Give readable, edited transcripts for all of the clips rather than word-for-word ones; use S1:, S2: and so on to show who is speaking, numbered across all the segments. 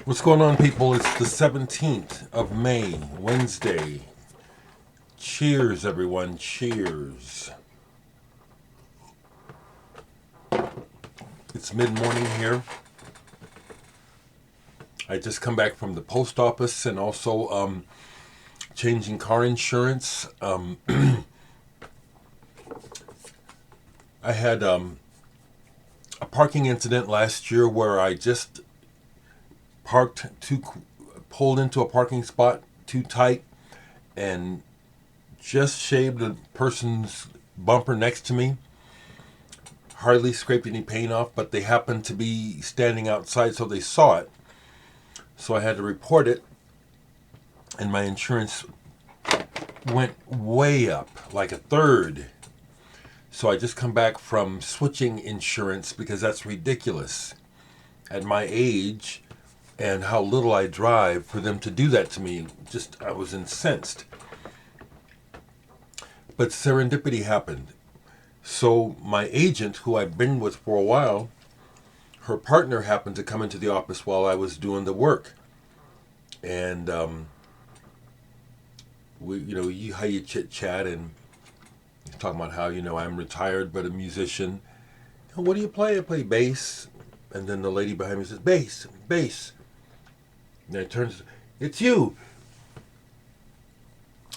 S1: What's going on, people? It's the 17th of May, Wednesday. Cheers, everyone. Cheers. It's mid-morning here. I just come back from the post office and also changing car insurance. I had a parking incident last year where I just pulled into a parking spot too tight and just shaved a person's bumper next to me. Hardly scraped any paint off, but they happened to be standing outside, so they saw it. So I had to report it, and my insurance went way up, like a third. So I just come back from switching insurance because that's ridiculous. At my age and how little I drive, for them to do that to me, I was incensed. But serendipity happened. So my agent, who I've been with for a while, her partner happened to come into the office while I was doing the work. And how you chit chat and talking about how I'm retired but a musician. What do you play? I play bass. And then the lady behind me says, "Bass, bass." And it turns, "It's you."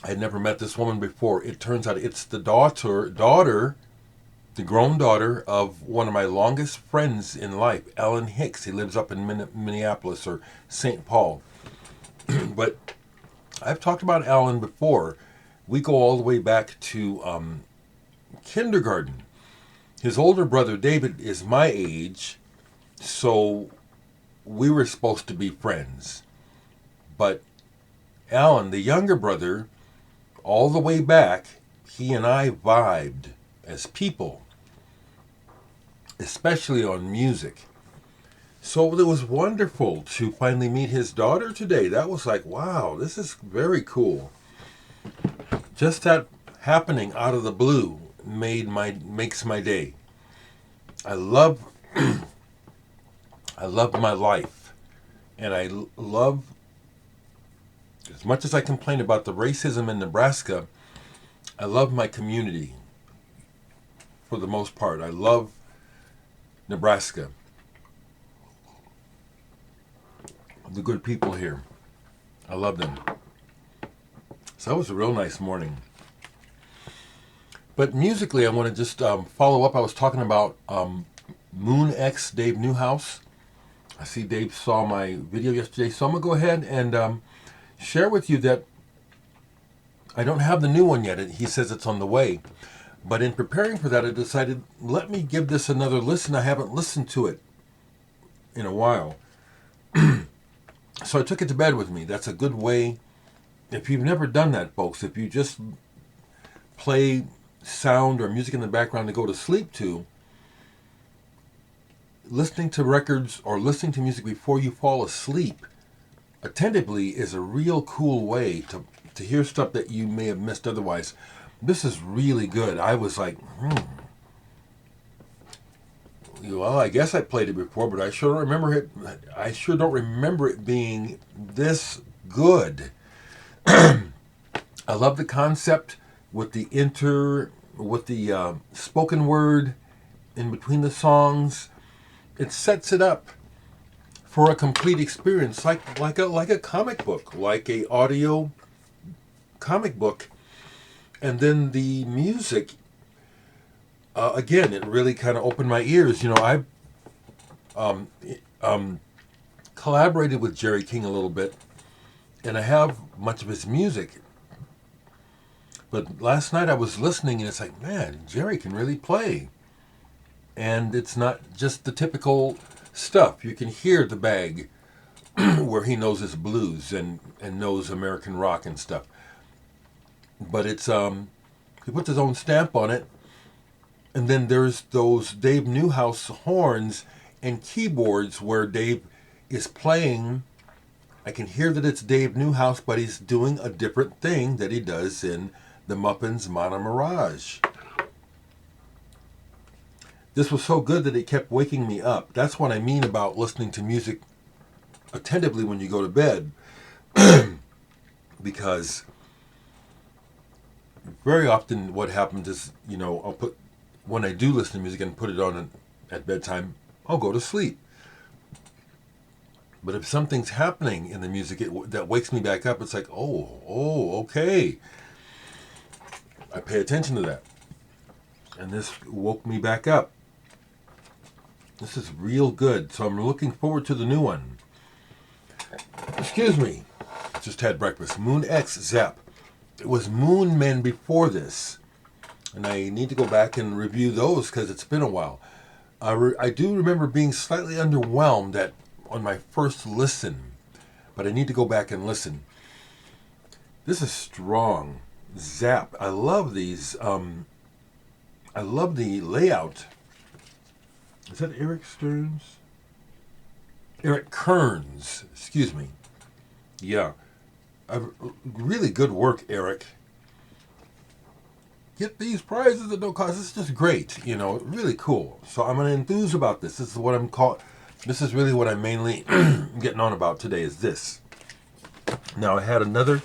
S1: I had never met this woman before. It turns out it's the the grown daughter of one of my longest friends in life, Alan Hicks. He lives up in Minneapolis or St. Paul. But I've talked about Alan before. We go all the way back to kindergarten. His older brother David is my age, so we were supposed to be friends. But Alan, the younger brother, all the way back, he and I vibed as people, especially on music. So it was wonderful to finally meet his daughter today. That was like, wow, this is very cool. Just that happening out of the blue makes my day. I love I love my life, and I love, as much as I complain about the racism in Nebraska, I love my community for the most part. I love Nebraska. The good people here. I love them. So that was a real nice morning. But musically, I want to just follow up. I was talking about Moon X, Dave Newhouse. I see Dave saw my video yesterday, so I'm going to go ahead and share with you that I don't have the new one yet. He says it's on the way. But in preparing for that, I decided, let me give this another listen. I haven't listened to it in a while. So I took it to bed with me. That's a good way. If you've never done that, folks, if you just play sound or music in the background to go to sleep to, listening to records or listening to music before you fall asleep attentively is a real cool way to hear stuff that you may have missed otherwise. This is really good. I was like, well, I guess I played it before, but I sure don't remember it. I sure don't remember it being this good. I love the concept with the spoken word in between the songs. It sets it up for a complete experience, like a comic book, like a audio comic book. And then the music, again, it really kind of opened my ears. I've collaborated with Jerry King a little bit, and I have much of his music. But last night I was listening, and it's like, man, Jerry can really play. And it's not just the typical stuff. You can hear the bag where he knows his blues and knows American rock and stuff. But it's he puts his own stamp on it. And then there's those Dave Newhouse horns and keyboards where Dave is playing. I can hear that it's Dave Newhouse, but he's doing a different thing that he does in the Muppets' Mana Mirage. This was so good that it kept waking me up. That's what I mean about listening to music attentively when you go to bed, because very often what happens is, I'll put, when I do listen to music and put it on at bedtime, I'll go to sleep. But if something's happening in the music that wakes me back up, it's like, okay. I pay attention to that. And this woke me back up. This is real good. So I'm looking forward to the new one. Excuse me. Just had breakfast. Moon X Zap. It was Moon Men before this. And I need to go back and review those because it's been a while. I do remember being slightly underwhelmed on my first listen. But I need to go back and listen. This is strong. Zap. I love these. I love the layout. Is that Eric Stearns? Eric Kearns. Excuse me. Yeah. Really good work, Eric. Get these prizes at no cost. This is just great. Really cool. So I'm going to enthuse about this. This is what I'm called. This is really what I'm mainly getting on about today is this. Now, I had another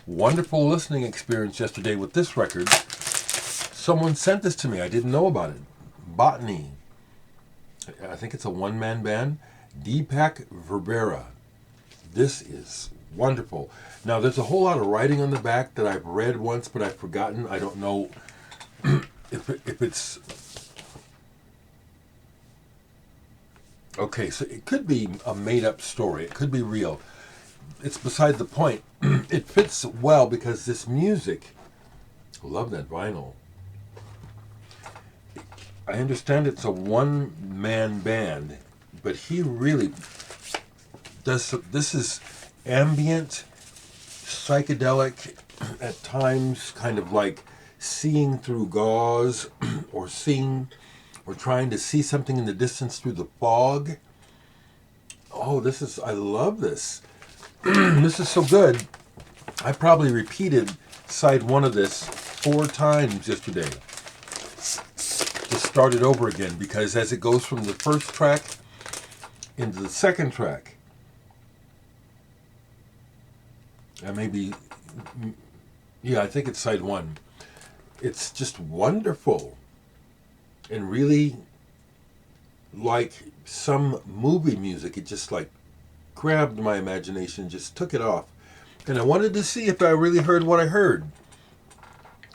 S1: wonderful listening experience yesterday with this record. Someone sent this to me. I didn't know about it. Botany. I think it's a one-man band. Deepak Verbera. This is wonderful. Now, there's a whole lot of writing on the back that I've read once, but I've forgotten. I don't know if it's... Okay, so it could be a made-up story. It could be real. It's beside the point. It fits well because this music... I love that vinyl. I understand it's a one-man band, but he really does... This is ambient, psychedelic, at times kind of like seeing through gauze or trying to see something in the distance through the fog. I love this. This is so good. I probably repeated side one of this 4 times yesterday. Just started over again because as it goes from the first track into the second track, and maybe, I think it's side 1. It's just wonderful and really like some movie music. It just like grabbed my imagination, just took it off. And I wanted to see if I really heard what I heard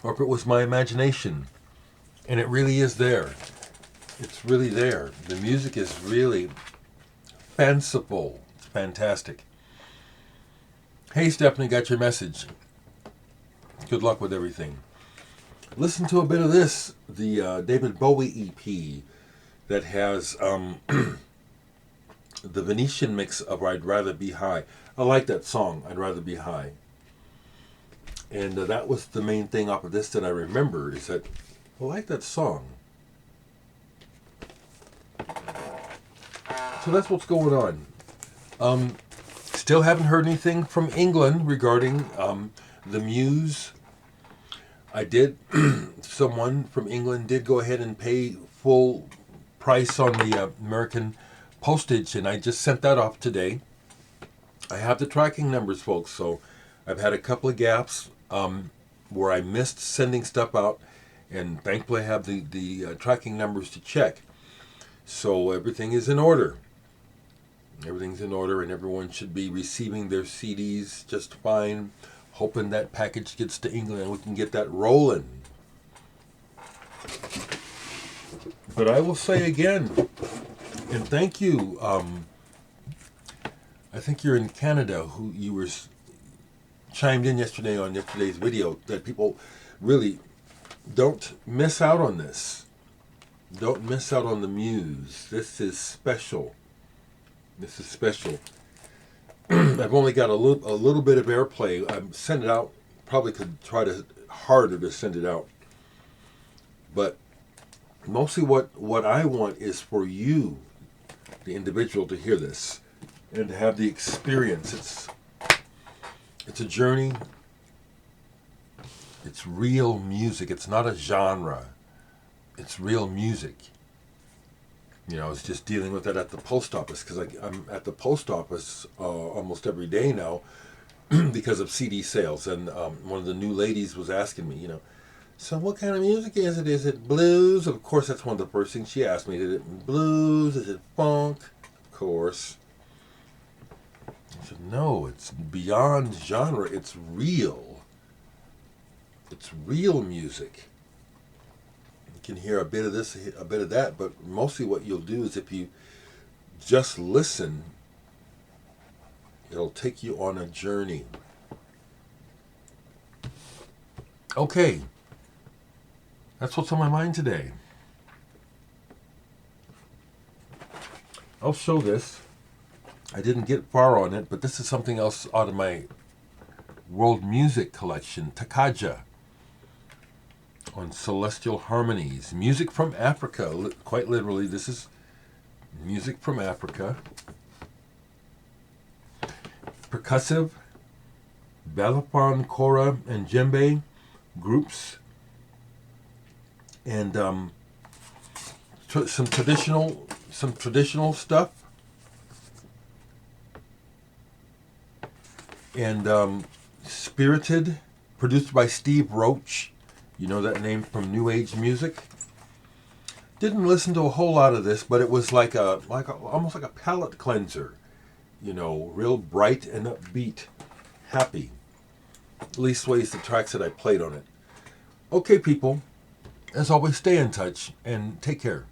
S1: or if it was my imagination. And it really is there. It's really there. The music is really fanciful. It's fantastic. Hey, Stephanie, got your message. Good luck with everything. Listen to a bit of this, the David Bowie EP that has the Venetian mix of I'd Rather Be High. I like that song, I'd Rather Be High. And that was the main thing off of this that I remember, is that I like that song. So that's what's going on. Still haven't heard anything from England regarding the Muse. I did, someone from England did go ahead and pay full price on the American postage, and I just sent that off today. I have the tracking numbers, folks, so I've had a couple of gaps where I missed sending stuff out, and thankfully I have the tracking numbers to check. So everything is in order. Everything's in order, and everyone should be receiving their CDs just fine. Hoping that package gets to England and we can get that rolling. But I will say again, and thank you. I think you're in Canada, who you were chimed in yesterday on yesterday's video, that people really don't miss out on this. Don't miss out on the Muse. This is special. This is special. I've only got a little bit of airplay. I send it out. Probably could try harder to send it out. But mostly what I want is for you, the individual, to hear this and to have the experience. It's a journey. It's real music. It's not a genre. It's real music. I was just dealing with that at the post office because I'm at the post office almost every day now because of CD sales. And one of the new ladies was asking me, so what kind of music is it? Is it blues? Of course, that's one of the first things she asked me. Is it blues? Is it funk? Of course. I said, no, it's beyond genre. It's real. It's real music. You can hear a bit of this, a bit of that, but mostly what you'll do is if you just listen, it'll take you on a journey. Okay. That's what's on my mind today. I'll show this. I didn't get far on it, but this is something else out of my world music collection, Takaja, on celestial harmonies. Music from Africa. Quite literally, this is music from Africa. Percussive, balafon, kora, and djembe groups. And some traditional stuff, and Spirited, produced by Steve Roach. You know that name from New Age music. Didn't listen to a whole lot of this, but it was almost like a palate cleanser. Real bright and upbeat, happy. At least ways the tracks that I played on it. Okay, people. As always, stay in touch and take care.